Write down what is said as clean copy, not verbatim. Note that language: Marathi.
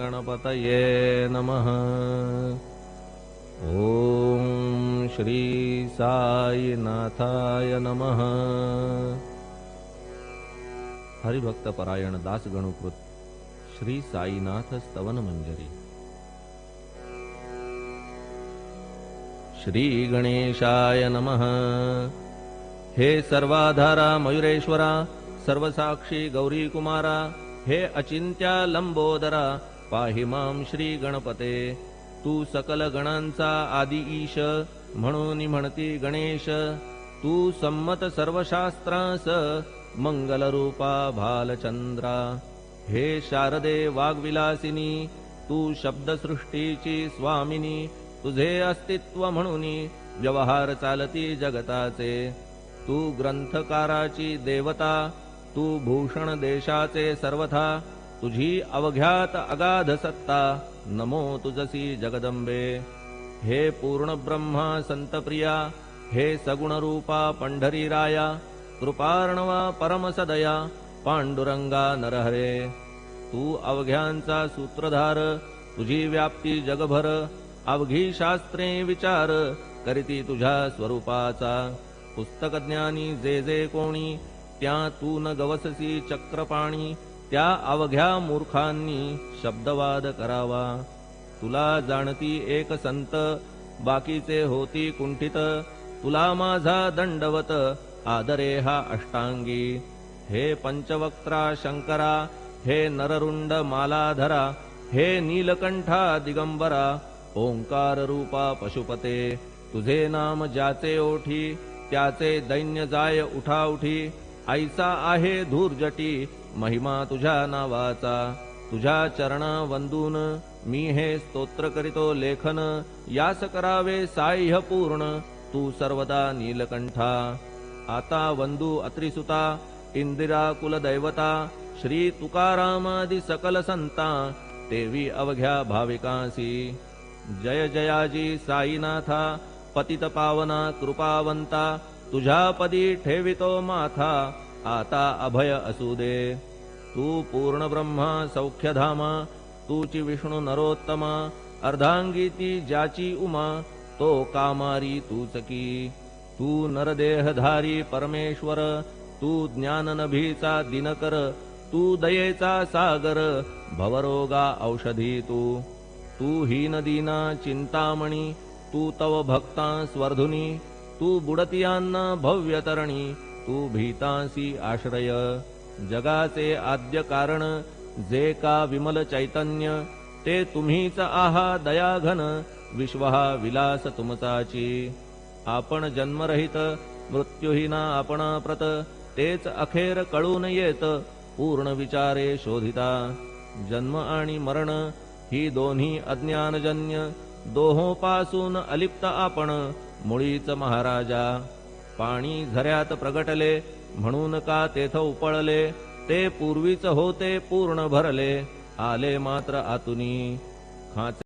गणपतये नमः। ओम श्री साईनाथाय नमः। हरिभक्त परायण दास गणुकृत श्री साईनाथ स्तवन मंजरी। श्री गणेशाय नमः। हे सर्वाधारा मयुरेश्वरा, सर्वसाक्षी गौरी कुमारा, हे अचिंत्या लंबोदरा, पाहि मां श्री गणपते। तू सकल गणांचा आदि ईश, म्हणून म्हणती गणेश। तू संमत सर्वशास्त्रांस, मंगल रूपा भालचंद्रा। हे शारदे वाग्विलासिनी, तू शब्दसृष्टीची स्वामिनी। तुझे अस्तित्व म्हणून व्यवहार चालती जगताचे। तू ग्रंथकाराची देवता, तू भूषण देशाचे सर्वथा। तुझी अवघ्यात अगाध सत्ता, नमो तुझसी जगदंबे। हे पूर्ण ब्रह्मा संतप्रिया, हे सगुण रूपा पंढरी राया। कृपार्णवा परमसदया, पांडुरंगा नरहरे। तू अवघ्यांचा सूत्रधार, तुझी व्याप्ती जगभर। अवघी शास्त्रे विचार, करीती तुझ्या स्वरूपाचा। पुस्तकज्ञानी जे जे कोणी, त्या तू न गवससी चक्रपाणी। त्या अवघ्या मूर्खांनी शब्दवाद करावा। तुला जाणती एक संत, बाकीचे होती कुंठित। तुला माझा दंडवत, आदरे हा अष्टांगी। हे पंचवक्त्रा शंकरा, हे नररुंड मालाधरा। हे नीलकंठा दिगंबरा, ओंकार रूपा पशुपते। तुझे नाम ज्याचे ओठी, त्याचे दैन्य जाय उठाउठी। ऐसा आहे धूर्जटी, महिमा तुझ्या नावाचा। तुझ्या चरणा वंदून मी हे स्तोत्र करीतो लेखन। यास करावे साह्य पूर्ण, तू सर्वदा नीलकंठा। आता वंदू अत्रिसुता, इंदिरा कुलदैवता। श्री तुकारामादि सकल संता, तेवी अवघ्या भाविकांसी। जय जयाजी साईनाथा, पतित पावना कृपावंता। तुझ्या पदी ठेवितो माथा, आता अभय असू दे। तू पूर्ण ब्रह्मा सौख्यधामा, तूची विष्णू नरोत्तमा। अर्धांगीती ज्याची उमा, तो कामारी तूच की। तू नरदेहधारी परमेश्वर, तू ज्ञाननभीचा दिनकर। तू दयेचा सागर, भवरोगा औषधी तू। तू हीनदीना चिंतामणी, तू तव भक्ता स्वर्धुनी। तू बुडतियांना भव्यतरणी, तू भीतांसी आश्रय। जगाचे आद्य कारण, जे का विमल चैतन्य। ते तुम्हीच आहा दयाघन, विश्व हा विलास तुमचाची। आपण जन्मरहित, मृत्युहीना आपणा प्रत। तेच अखेर कळून येत, पूर्ण विचारे शोधिता। जन्म आणि मरण ही दोन्ही अज्ञानजन्य। दोहोपासून अलिप्त आपण, मुळीच महाराजा। पाणी झऱ्यात प्रगटले, म्हणून का तेथ उपळले। ते पूर्वीच होते पूर्ण भरले, आले मात्र आतुनी। खाचे